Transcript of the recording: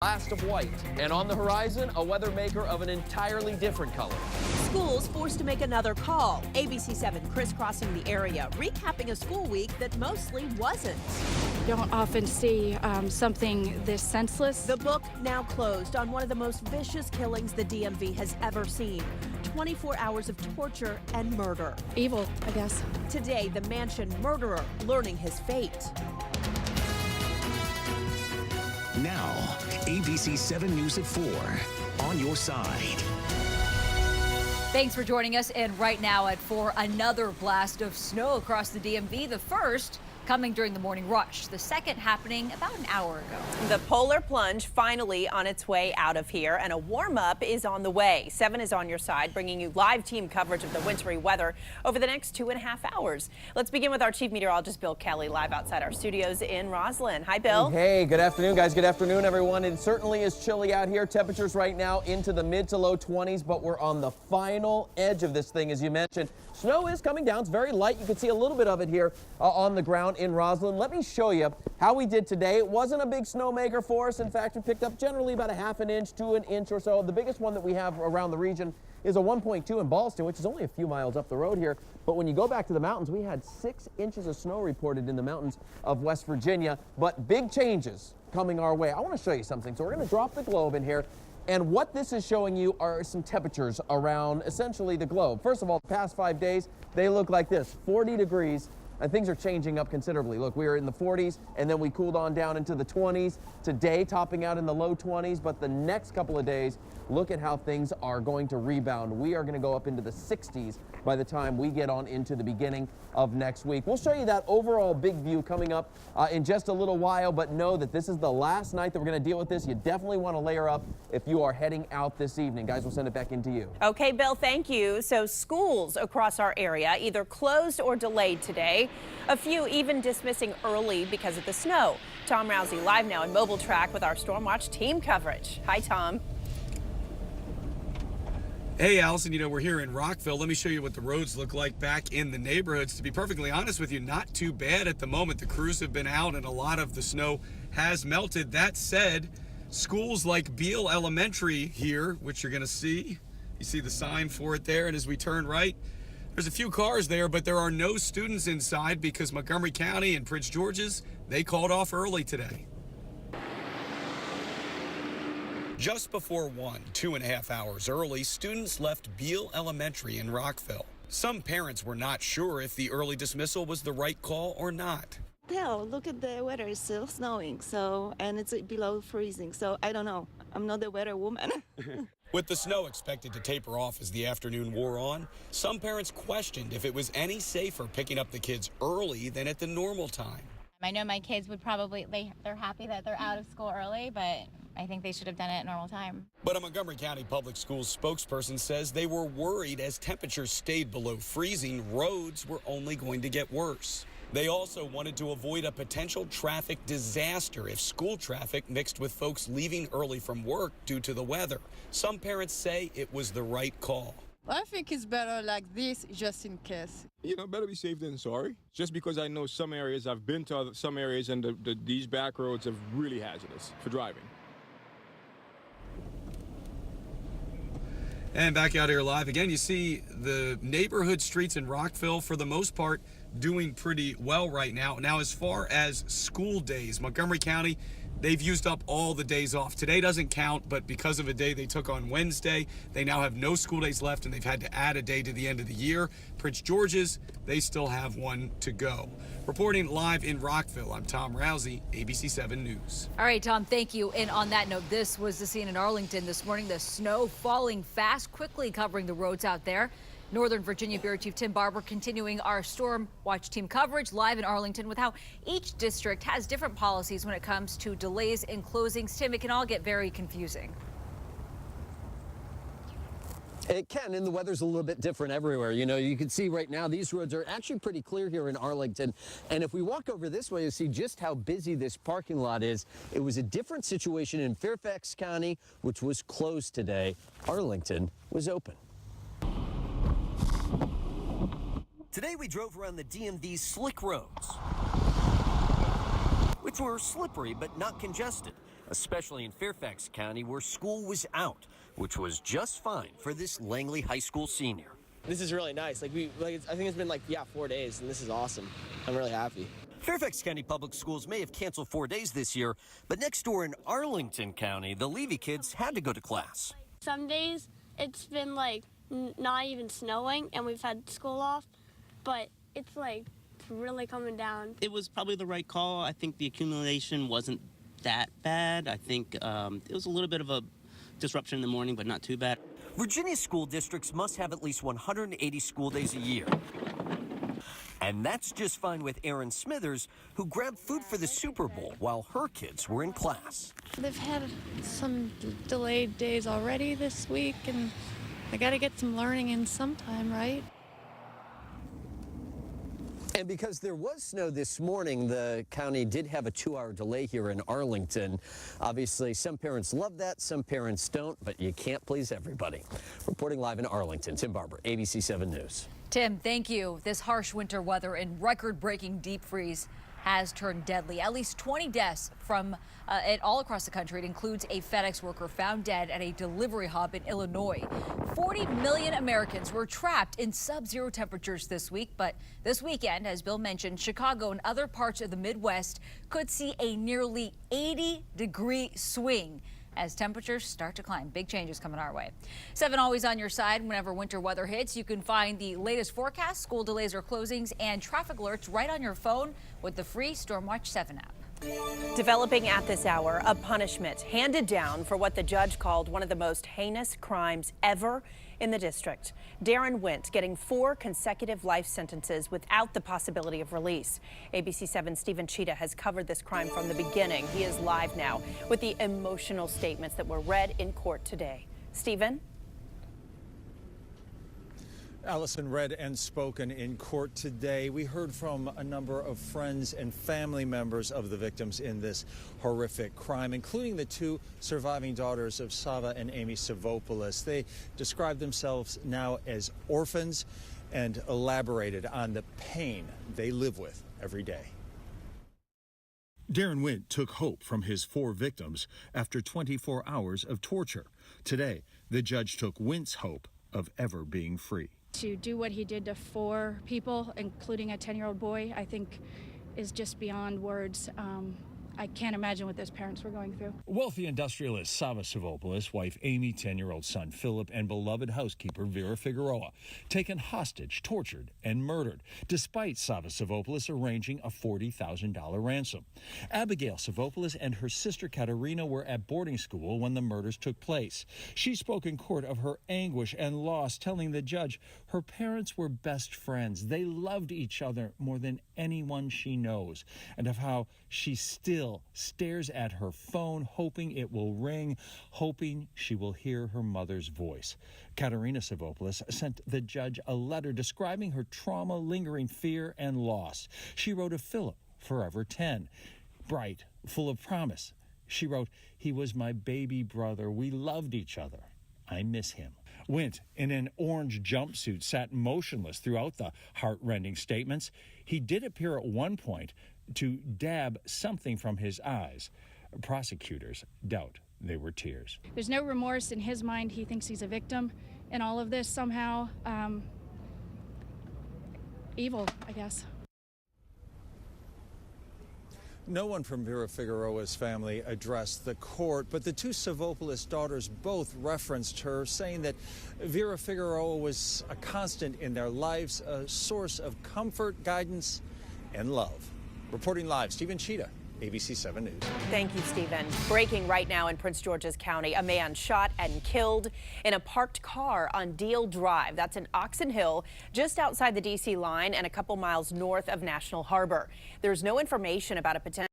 Blast of white, and on the horizon, a weather maker of an entirely different color. Schools forced to make another call. ABC 7 crisscrossing the area, recapping a school week that mostly wasn't. You don't often see something this senseless. The book now closed on one of the most vicious killings the DMV has ever seen. 24 hours of torture and murder. Evil, I guess. Today, the mansion murderer learning his fate. Now, ABC 7 News at 4, on your side. Thanks for joining us. And right now at 4, another blast of snow across the DMV. The first coming during the morning rush. The second happening about an hour ago. The polar plunge finally on its way out of here, and a warm-up is on the way. 7 is on your side, bringing you live team coverage of the wintry weather over the next 2.5 hours. Let's begin with our chief meteorologist, Bill Kelly, live outside our studios in Roslyn. Hi, Bill. Hey, good afternoon, guys. Good afternoon, everyone. It certainly is chilly out here. Temperatures right now into the mid to low 20s, but we're on the final edge of this thing, as you mentioned. Snow is coming down. It's very light. You can see a little bit of it here on the ground in Roslyn. Let me show you how we did today. It wasn't a big snowmaker for us. In fact, we picked up generally about a ½ an inch to an inch or so. The biggest one that we have around the region is a 1.2 in Ballston, which is only a few miles up the road here. But when you go back to the mountains, we had 6 inches of snow reported in the mountains of West Virginia. But big changes coming our way. I want to show you something. So we're going to drop the globe in here. And what this is showing you are some temperatures around essentially the globe. First of all, the past 5 days, they look like this, 40 degrees. And things are changing up considerably. Look, we were in the 40s, and then we cooled on down into the 20s. Today, topping out in the low 20s, but the next couple of days, look at how things are going to rebound. We are going to go up into the 60s by the time we get on into the beginning of next week. We'll show you that overall big view coming up in just a little while, but know that this is the last night that we're going to deal with this. You definitely want to layer up if you are heading out this evening. Guys, we'll send it back into you. Okay, Bill, thank you. So schools across our area either closed or delayed today. A few even dismissing early because of the snow. Tom Rousey live now in Mobile Track with our Stormwatch team coverage. Hi, Tom. Hey, Allison, we're here in Rockville. Let me show you what the roads look like back in the neighborhoods. To be perfectly honest with you, not too bad at the moment. The crews have been out and a lot of the snow has melted. That said, schools like Wjla Elementary here, which you're going to see, you see the sign for it there, and as we turn right, there's a few cars there, but there are no students inside because Montgomery County and Prince George's, they called off early today. Just before 1, 2.5 hours early, students left Wjla Elementary in Rockville. Some parents were not sure if the early dismissal was the right call or not. Hell, look at the weather. It's still snowing, and it's below freezing, so I don't know. I'm not a weather woman. With the snow expected to taper off as the afternoon wore on, some parents questioned if it was any safer picking up the kids early than at the normal time. I know my kids would probably, they're happy that they're out of school early, but I think they should have done it at normal time. But a Montgomery County Public Schools spokesperson says they were worried as temperatures stayed below freezing, roads were only going to get worse. They also wanted to avoid a potential traffic disaster if school traffic mixed with folks leaving early from work due to the weather. Some parents say it was the right call. I think it's better like this just in case. Better be safe than sorry. Just because I know some areas, I've been to some areas, and these back roads are really hazardous for driving. And back out here live again, you see the neighborhood streets in Rockville, for the most part, doing pretty well right now. Now, as far as school days, Montgomery County, they've used up all the days off. Today doesn't count, but because of a day they took on Wednesday, they now have no school days left, and they've had to add a day to the end of the year. Prince George's, they still have one to go. Reporting live in Rockville, I'm Tom Rousey, ABC 7 News. All right, Tom, thank you. And on that note, this was the scene in Arlington this morning. The snow falling fast, quickly covering the roads out there. Northern Virginia Bureau Chief Tim Barber continuing our Storm Watch team coverage live in Arlington with how each district has different policies when it comes to delays and closings. Tim, it can all get very confusing. It can, and the weather's a little bit different everywhere. You can see right now these roads are actually pretty clear here in Arlington. And if we walk over this way, you'll see just how busy this parking lot is. It was a different situation in Fairfax County, which was closed today. Arlington was open. Today we drove around the DMV's slick roads, which were slippery but not congested. especially in Fairfax County where school was out, which was just fine for this Langley High School senior. This is really nice. I think it's been 4 days, and this is awesome. I'm really happy. Fairfax County Public Schools may have canceled 4 days this year, but next door in Arlington County, the Levy kids had to go to class. Some days it's been not even snowing and we've had school off, but it's really coming down. It was probably the right call. I think the accumulation wasn't that bad. I think it was a little bit of a disruption in the morning, but not too bad. Virginia school districts must have at least 180 school days a year. And that's just fine with Erin Smithers, who grabbed food for the Super Bowl while her kids were in class. They've had some delayed days already this week, and they got to get some learning in sometime, right? And because there was snow this morning, the county did have a 2-hour delay here in Arlington. Obviously, some parents love that, some parents don't, but you can't please everybody. Reporting live in Arlington, Tim Barber, ABC 7 News. Tim, thank you. This harsh winter weather and record-breaking deep freeze has turned deadly. At least 20 deaths from it all across the country. It includes a FedEx worker found dead at a delivery hub in Illinois. 40 million Americans were trapped in sub-zero temperatures this week, but this weekend, as Bill mentioned, Chicago and other parts of the Midwest could see a nearly 80-degree swing as temperatures start to climb. Big changes coming our way. 7 always on your side whenever winter weather hits. You can find the latest forecast, school delays or closings, and traffic alerts right on your phone with the free Stormwatch 7 app. Developing at this hour, a punishment handed down for what the judge called one of the most heinous crimes ever in the district. Darren Wint getting 4 consecutive life sentences without the possibility of release. ABC 7's Stephen Cheetah has covered this crime from the beginning. He is live now with the emotional statements that were read in court today. Stephen? Allison, read and spoken in court today. We heard from a number of friends and family members of the victims in this horrific crime, including the 2 surviving daughters of Sava and Amy Savopoulos. They described themselves now as orphans and elaborated on the pain they live with every day. Darren Wint took hope from his 4 victims after 24 hours of torture. Today, the judge took Wint's hope of ever being free. To do what he did to 4 people, including a 10-year-old boy, I think is just beyond words. I can't imagine what those parents were going through. Wealthy industrialist Sava Savopoulos, wife Amy, 10-year-old son Philip, and beloved housekeeper Vera Figueroa, taken hostage, tortured, and murdered, despite Sava Savopoulos arranging a $40,000 ransom. Abigail Savopoulos and her sister Katerina were at boarding school when the murders took place. She spoke in court of her anguish and loss, telling the judge her parents were best friends. They loved each other more than anyone she knows, and of how she still stares at her phone, hoping it will ring, hoping she will hear her mother's voice. Katerina Savopoulos sent the judge a letter describing her trauma, lingering fear, and loss. She wrote of Philip, forever 10, bright, full of promise. She wrote, "He was my baby brother. We loved each other. I miss him." Wint, in an orange jumpsuit, sat motionless throughout the heart-rending statements. He did appear at one point to dab something from his eyes. Prosecutors doubt they were tears. There's no remorse in his mind. He thinks he's a victim in all of this somehow. Evil, I guess. No one from Vera Figueroa's family addressed the court, but the 2 Savopoulos daughters both referenced her, saying that Vera Figueroa was a constant in their lives, a source of comfort, guidance, and love. Reporting live, Stephen Cheetah, ABC 7 News. Thank you, Stephen. Breaking right now in Prince George's County, a man shot and killed in a parked car on Deal Drive. That's in Oxon Hill, just outside the D.C. line and a couple miles north of National Harbor. There's no information about a potential